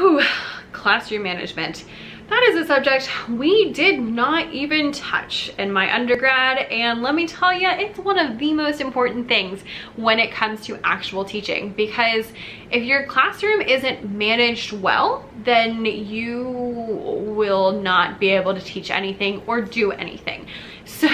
Whew, classroom management. That is a subject we did not even touch in my undergrad, and let me tell you, it's one of the most important things when it comes to actual teaching, because if your classroom isn't managed well, then you will not be able to teach anything or do anything. So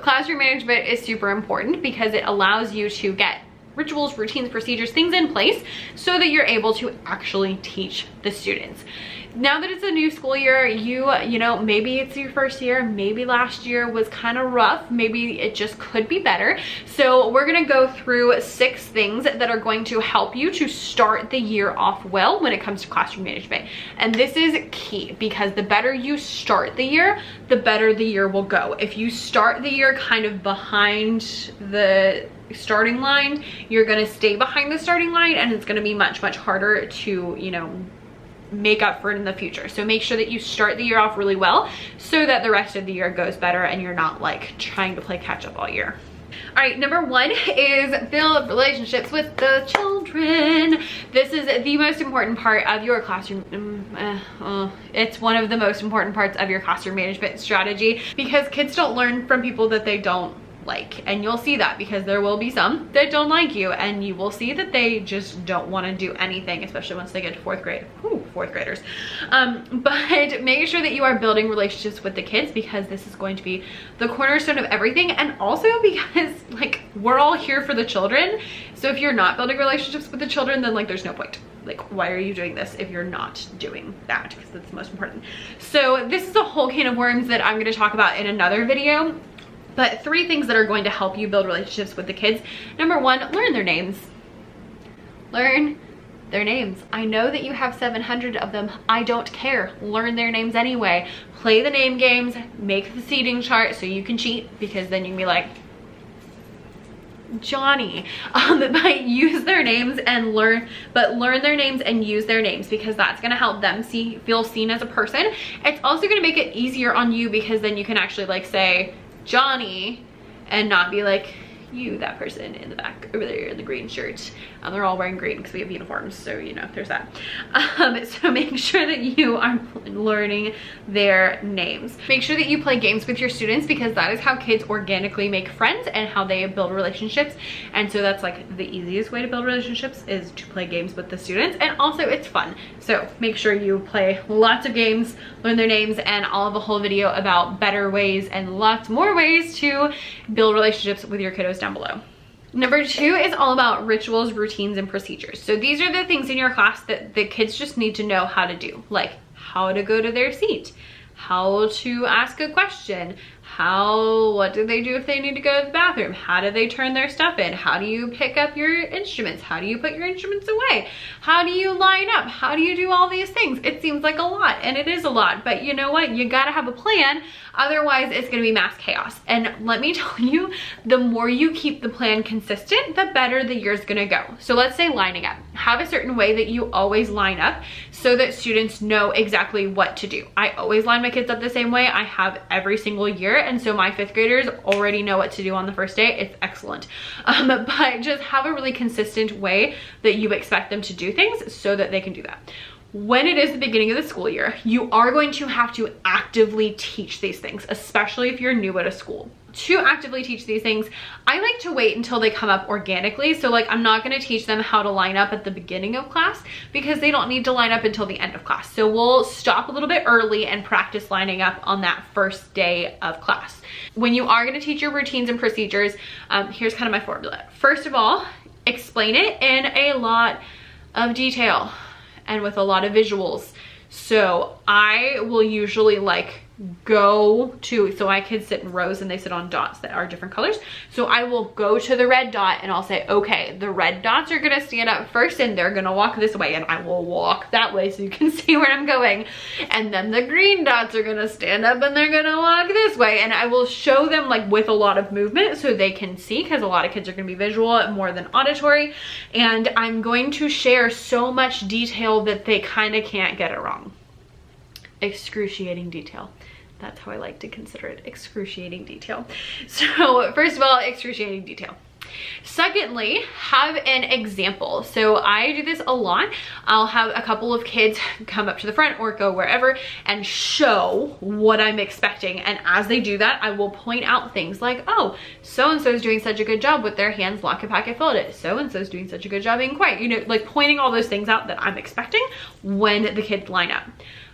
classroom management is super important because it allows you to get rituals, routines, procedures, things in place so that you're able to actually teach the students. Now that it's a new school year, you know, maybe it's your first year, maybe last year was kind of rough, maybe it just could be better. So we're gonna go through 6 things that are going to help you to start the year off well when it comes to classroom management. And this is key because the better you start the year, the better the year will go. If you start the year kind of behind the starting line, you're gonna stay behind the starting line, and it's gonna be much harder to, you know, make up for it in the future. So make sure that you start the year off really well so that the rest of the year goes better and you're not like trying to play catch up all year. All right, number 1 is build relationships with the children. This is the most important part of your classroom. It's one of the most important parts of your classroom management strategy because kids don't learn from people that they don't like, and you'll see that because there will be some that don't like you, and you will see that they just don't want to do anything, especially once they get to 4th grade. Ooh, 4th graders. But make sure that you are building relationships with the kids because this is going to be the cornerstone of everything, and also because like we're all here for the children. So if you're not building relationships with the children, then like there's no point. Like, why are you doing this if you're not doing that? Because that's the most important. So this is a whole can of worms that I'm going to talk about in another video. But 3 things that are going to help you build relationships with the kids. Number 1, learn their names. Learn their names. I know that you have 700 of them. I don't care. Learn their names anyway. Play the name games. Make the seating chart so you can cheat, because then you can be like, Johnny. But use their names and learn their names and use their names, because that's going to help them feel seen as a person. It's also going to make it easier on you because then you can actually like say Johnny and not be like you, that person in the back over there in the green shirt. They're all wearing green because we have uniforms, so you know there's that. So make sure that you are learning their names. Make sure that you play games with your students, because that is how kids organically make friends and how they build relationships. And so that's like the easiest way to build relationships, is to play games with the students, and also it's fun. So make sure you play lots of games, learn their names, and I'll have a whole video about better ways and lots more ways to build relationships with your kiddos down below. Number 2 is all about rituals, routines, and procedures. So these are the things in your class that the kids just need to know how to do, like how to go to their seat, how to ask a question, what do they do if they need to go to the bathroom, how do they turn their stuff in, how do you pick up your instruments, how do you put your instruments away, how do you line up, how do you do all these things. It seems like a lot, and it is a lot, but you know what, you gotta have a plan, otherwise it's gonna be mass chaos. And let me tell you, the more you keep the plan consistent, the better the year's gonna go. So let's say lining up. Have a certain way that you always line up so that students know exactly what to do. I always line my kids up the same way. I have every single year, and so my 5th graders already know what to do on the first day. It's excellent. But just have a really consistent way that you expect them to do things so that they can do that. When it is the beginning of the school year, you are going to have to actively teach these things, especially if you're new at a school. To actively teach these things, I like to wait until they come up organically. So like, I'm not going to teach them how to line up at the beginning of class because they don't need to line up until the end of class. So we'll stop a little bit early and practice lining up on that first day of class. When you are going to teach your routines and procedures, here's kind of my formula. First of all, explain it in a lot of detail and with a lot of visuals. So I will usually like so my kids sit in rows and they sit on dots that are different colors. So I will go to the red dot and I'll say, okay, the red dots are gonna stand up first and they're gonna walk this way, and I will walk that way so you can see where I'm going. And then the green dots are gonna stand up and they're gonna walk this way. And I will show them like with a lot of movement so they can see, because a lot of kids are gonna be visual more than auditory. And I'm going to share so much detail that they kind of can't get it wrong. Excruciating detail. That's how I like to consider it, excruciating detail. So first of all, excruciating detail. Secondly, have an example. So I do this a lot. I'll have a couple of kids come up to the front or go wherever and show what I'm expecting. And as they do that, I will point out things like, oh, so-and-so is doing such a good job with their hands lock and packet folded. So-and-so is doing such a good job being quiet. You know, like pointing all those things out that I'm expecting when the kids line up.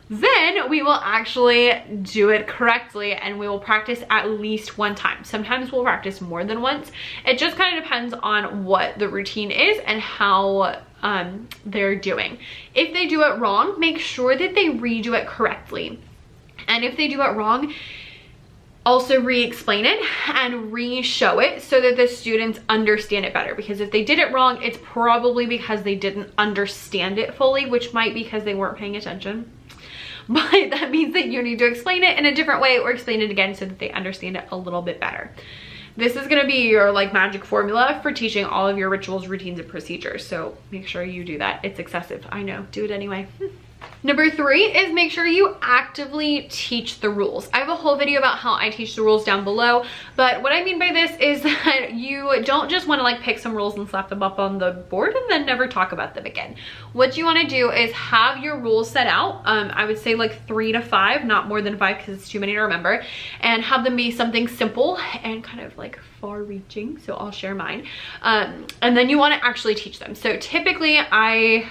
Then we will actually do it correctly and we will practice at least one time. Sometimes we'll practice more than once. It just kind of depends on what the routine is and how they're doing. If they do it wrong, make sure that they redo it correctly. And if they do it wrong, also re-explain it and re-show it so that the students understand it better. Because if they did it wrong, it's probably because they didn't understand it fully, which might be because they weren't paying attention. But that means that you need to explain it in a different way or explain it again so that they understand it a little bit better. This is gonna be your like magic formula for teaching all of your rituals, routines, and procedures. So make sure you do that. It's excessive, I know, do it anyway. Number 3 is make sure you actively teach the rules. I have a whole video about how I teach the rules down below, but what I mean by this is that you don't just want to like pick some rules and slap them up on the board and then never talk about them again. What you want to do is have your rules set out. I would say like 3 to 5, not more than 5 because it's too many to remember, and have them be something simple and kind of like far-reaching. So I'll share mine. And then you want to actually teach them. So typically I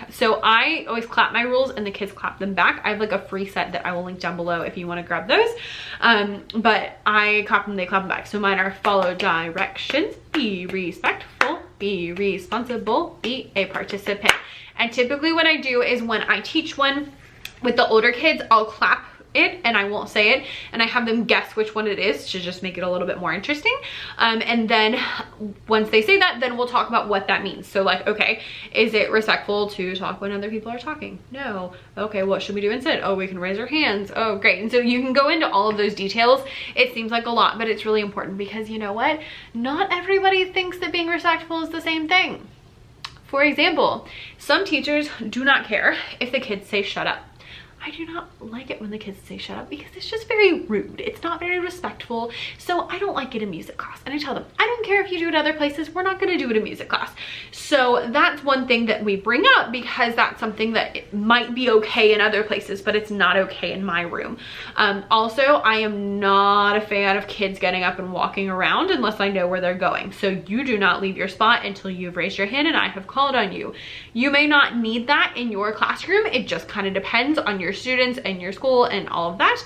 always clap my rules and the kids clap them back. I have like a free set that I will link down below if you want to grab those. But I clap them, they clap them back. So mine are follow directions, be respectful, be responsible, be a participant. And typically what I do is when I teach one with the older kids, I'll clap it and I won't say it and I have them guess which one it is to just make it a little bit more interesting. And then once they say that, then we'll talk about what that means. So like, okay, is it respectful to talk when other people are talking? No. Okay, what should we do instead? Oh, we can raise our hands. Oh, great. And so you can go into all of those details. It seems like a lot, but it's really important because you know what? Not everybody thinks that being respectful is the same thing. For example, some teachers do not care if the kids say shut up. I do not like it when the kids say shut up because it's just very rude. It's not very respectful. So I don't like it in music class. And I tell them, I don't care if you do it other places. We're not going to do it in music class. So that's one thing that we bring up because that's something that it might be okay in other places, but it's not okay in my room. Also, I am not a fan of kids getting up and walking around unless I know where they're going. So you do not leave your spot until you've raised your hand and I have called on you. You may not need that in your classroom. It just kind of depends on your students and your school and all of that.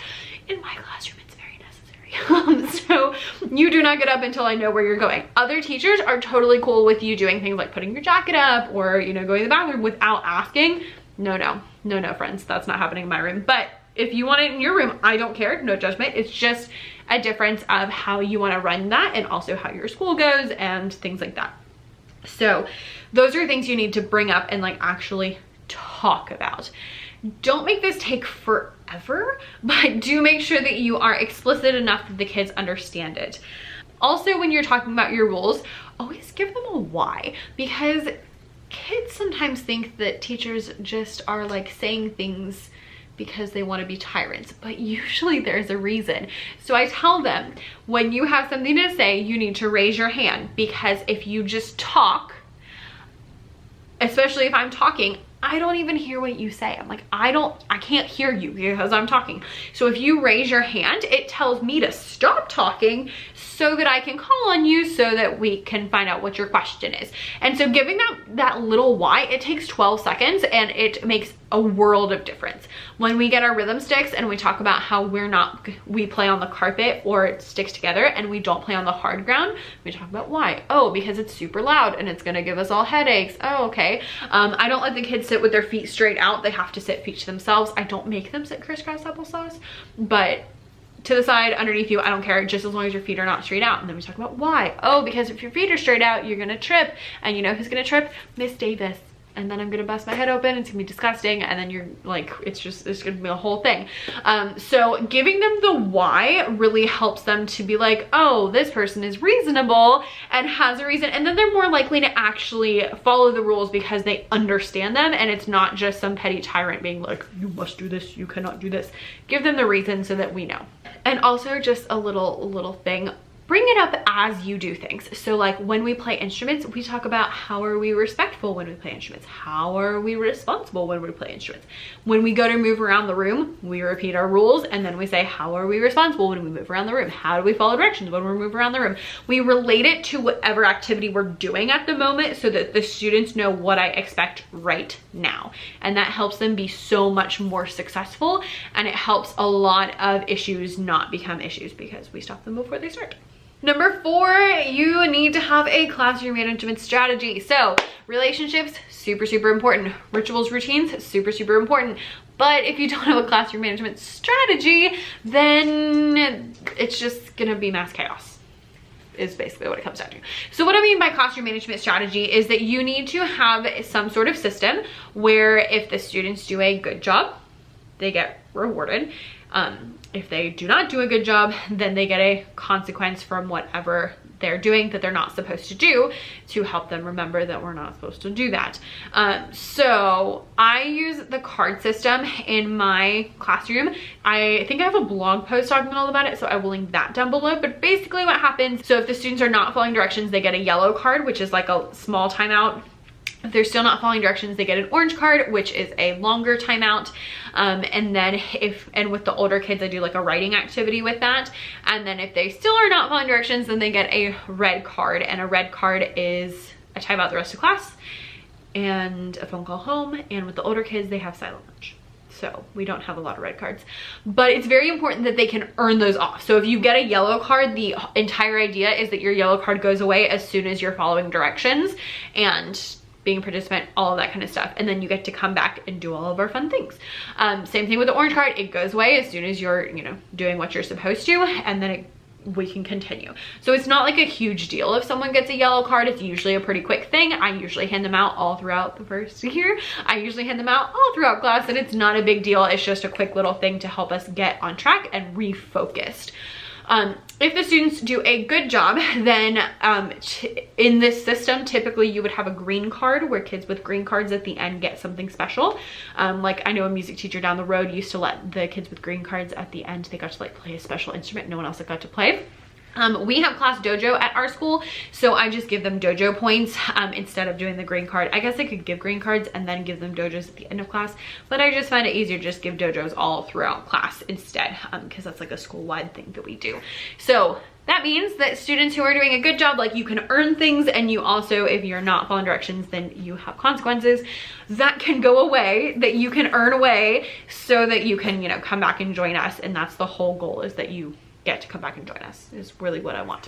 In my classroom, it's very necessary. So you do not get up until I know where you're going. Other teachers are totally cool with you doing things like putting your jacket up or, you know, going to the bathroom without asking. No, friends, that's not happening in my room. But if you want it in your room, I don't care, no judgment. It's just a difference of how you want to run that and also how your school goes and things like that. So those are things you need to bring up and like actually talk about. Don't make this take forever, but do make sure that you are explicit enough that the kids understand it. Also, when you're talking about your rules, always give them a why, because kids sometimes think that teachers just are like saying things because they want to be tyrants, but usually there's a reason. So I tell them, when you have something to say, you need to raise your hand, because if you just talk, especially if I'm talking, I don't even hear what you say. I'm like, I can't hear you because I'm talking. So if you raise your hand, it tells me to stop talking so that I can call on you so that we can find out what your question is. And so giving that little why, it takes 12 seconds and it makes a world of difference. When we get our rhythm sticks and we talk about how we play on the carpet or it sticks together and we don't play on the hard ground, we talk about why. Oh, because it's super loud and it's gonna give us all headaches. Oh, okay. I don't let the kids sit with their feet straight out. They have to sit feet to themselves. I don't make them sit crisscross applesauce, but to the side, underneath you, I don't care, just as long as your feet are not straight out. And then we talk about why. Oh, because if your feet are straight out, you're gonna trip. And you know who's gonna trip? Miss Davis. And then I'm gonna bust my head open, it's gonna be disgusting, and then you're like, it's gonna be a whole thing. So giving them the why really helps them to be like, oh, this person is reasonable and has a reason, and then they're more likely to actually follow the rules because they understand them, and it's not just some petty tyrant being like, you must do this, you cannot do this. Give them the reason so that we know. And also just a little thing, bring it up as you do things. So like when we play instruments, we talk about how are we respectful when we play instruments? How are we responsible when we play instruments? When we go to move around the room, we repeat our rules and then we say, how are we responsible when we move around the room? How do we follow directions when we move around the room? We relate it to whatever activity we're doing at the moment so that the students know what I expect right now. And that helps them be so much more successful, and it helps a lot of issues not become issues because we stop them before they start. Number 4, you need to have a classroom management strategy. So relationships, super, super important. Rituals, routines, super, super important. But if you don't have a classroom management strategy, then it's just gonna be mass chaos, is basically what it comes down to. So what I mean by classroom management strategy is that you need to have some sort of system where if the students do a good job, they get rewarded. If they do not do a good job, then they get a consequence from whatever they're doing that they're not supposed to do, to help them remember that we're not supposed to do that. So I use the card system in my classroom. I think I have a blog post talking all about it, so I will link that down below. But basically what happens, so if the students are not following directions, they get a yellow card, which is like a small timeout. If they're still not following directions, they get an orange card, which is a longer timeout. And then and with the older kids, I do like a writing activity with that. And then if they still are not following directions, then they get a red card, and a red card is a timeout the rest of class and a phone call home. And with the older kids, they have silent lunch. So we don't have a lot of red cards, but it's very important that they can earn those off. So if you get a yellow card, the entire idea is that your yellow card goes away as soon as you're following directions and being a participant, all of that kind of stuff. And then you get to come back and do all of our fun things. Same thing with the orange card. It goes away as soon as you're, doing what you're supposed to, and then we can continue. So it's not like a huge deal if someone gets a yellow card. It's usually a pretty quick thing. I usually hand them out all throughout the first year. I usually hand them out all throughout class, and it's not a big deal. It's just a quick little thing to help us get on track and refocused. If the students do a good job, then in this system, typically you would have a green card where kids with green cards at the end get something special. Like I know a music teacher down the road used to let the kids with green cards at the end, they got to like play a special instrument no one else got to play. We have class dojo at our school, so I just give them dojo points instead of doing the green card. I guess I could give green cards and then give them dojos at the end of class, but I just find it easier to just give dojos all throughout class instead, because that's like a school-wide thing that we do. So that means that students who are doing a good job, like you can earn things, and you also, if you're not following directions, then you have consequences that can go away, that you can earn away so that you can, come back and join us. And that's the whole goal, is that you get to come back and join us, is really what I want.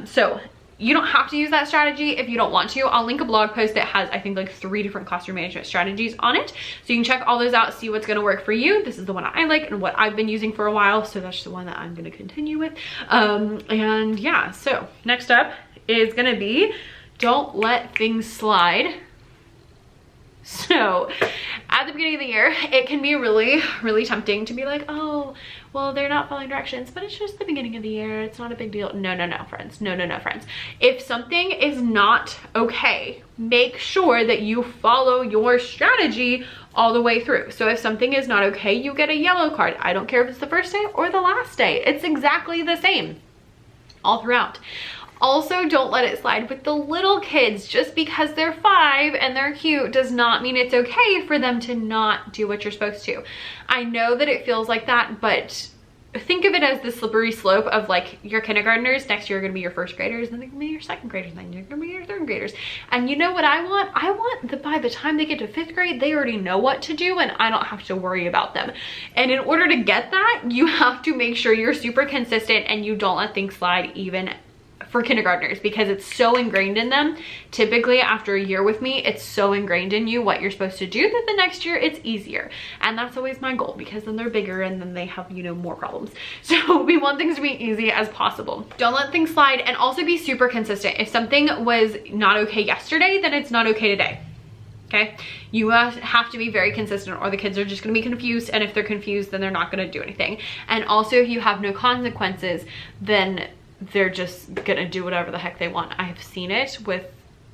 So you don't have to use that strategy if you don't want to. I'll link a blog post that has, I think, like 3 different classroom management strategies on it. So you can check all those out, see what's gonna work for you. This is the one I like and what I've been using for a while. So that's the one that I'm gonna continue with. And yeah, so next up is gonna be, don't let things slide. So at the beginning of the year, it can be really, really tempting to be like, oh, well, they're not following directions, but it's just the beginning of the year. It's not a big deal. No, friends. No, friends. If something is not okay, make sure that you follow your strategy all the way through. So if something is not okay, you get a yellow card. I don't care if it's the first day or the last day. It's exactly the same all throughout. Also, don't let it slide with the little kids. Just because they're 5 and they're cute does not mean it's okay for them to not do what you're supposed to. I know that it feels like that, but think of it as the slippery slope of like your kindergartners. Next year are gonna be your first graders, then they're gonna be your second graders, then you're gonna be your third graders. And you know what I want? I want that by the time they get to 5th grade, they already know what to do and I don't have to worry about them. And in order to get that, you have to make sure you're super consistent and you don't let things slide, even for kindergartners, because it's so ingrained in them. Typically after a year with me, it's so ingrained in you what you're supposed to do that the next year it's easier. And that's always my goal, because then they're bigger and then they have, more problems. So we want things to be easy as possible. Don't let things slide, and also be super consistent. If something was not okay yesterday, then it's not okay today. Okay, you have to be very consistent, or the kids are just gonna be confused, and if they're confused, then they're not gonna do anything. And also, if you have no consequences, then they're just gonna do whatever the heck they want. I've seen it with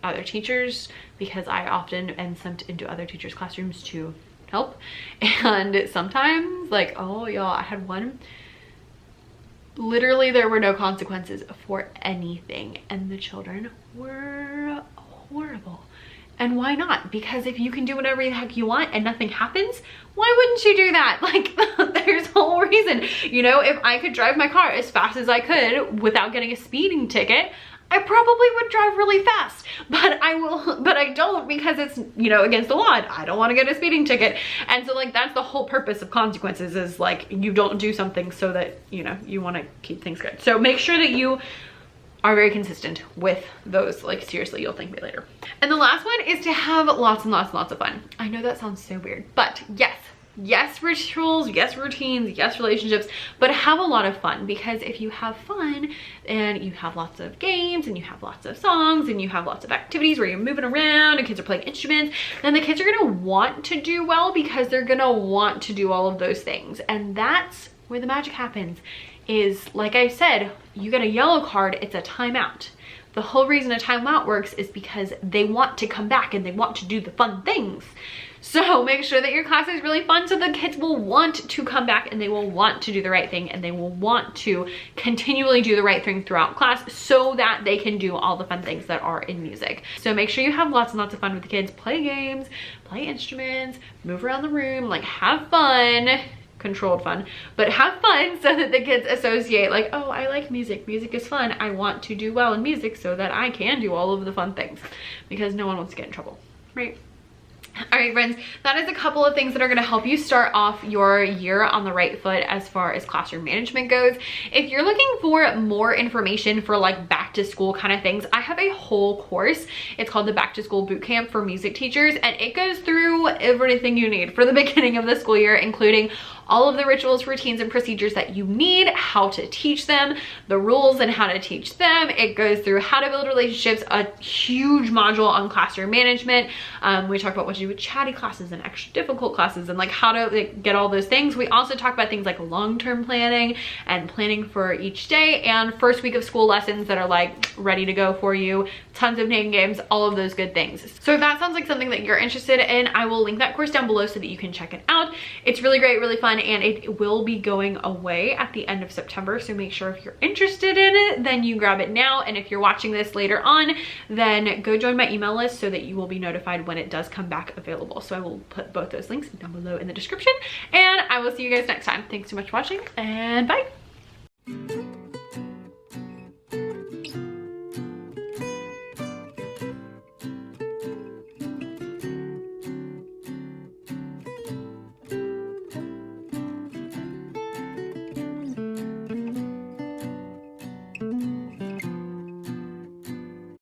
other teachers, because I often am sent into other teachers' classrooms to help. And sometimes, like, oh y'all, I had one Literally, there were no consequences for anything, and the children were horrible. And why not? Because if you can do whatever the heck you want and nothing happens, why wouldn't you do that? Like, there's a whole reason. You know, if I could drive my car as fast as I could without getting a speeding ticket, I probably would drive really fast, but I don't, because it's, you know, against the law. I don't want to get a speeding ticket. And so like, that's the whole purpose of consequences, is like, you don't do something so that, you know, you want to keep things good. So make sure that you are very consistent with those. Like, seriously, you'll thank me later. And the last one is to have lots and lots and lots of fun. I know that sounds so weird, but yes rituals, yes routines, yes relationships, but have a lot of fun, because if you have fun and you have lots of games and you have lots of songs and you have lots of activities where you're moving around and kids are playing instruments, then the kids are gonna want to do well, because they're gonna want to do all of those things. And that's where the magic happens. Is, like I said, you get a yellow card, it's a timeout. The whole reason a timeout works is because they want to come back and they want to do the fun things. So make sure that your class is really fun, so the kids will want to come back and they will want to do the right thing, and they will want to continually do the right thing throughout class, so that they can do all the fun things that are in music. So make sure you have lots and lots of fun with the kids. Play games, play instruments, move around the room, like, have fun. Controlled fun, but have fun, so that the kids associate, like, oh, I like music, music is fun, I want to do well in music so that I can do all of the fun things, because no one wants to get in trouble, right? All right, friends, that is a couple of things that are going to help you start off your year on the right foot as far as classroom management goes. If you're looking for more information for like back to school kind of things, I have a whole course. It's called the Back to School Bootcamp for music teachers, and it goes through everything you need for the beginning of the school year, including all of the rituals, routines, and procedures that you need, how to teach them, the rules and how to teach them. It goes through how to build relationships, a huge module on classroom management. We talk about what to do with chatty classes and extra difficult classes, and like how to like, get all those things. We also talk about things like long-term planning and planning for each day, and first week of school lessons that are like ready to go for you, tons of name games, all of those good things. So if that sounds like something that you're interested in, I will link that course down below so that you can check it out. It's really great, really fun, and it will be going away at the end of September. So make sure if you're interested in it, then you grab it now. And if you're watching this later on, then go join my email list so that you will be notified when it does come back available. So I will put both those links down below in the description, and I will see you guys next time. Thanks so much for watching, and bye.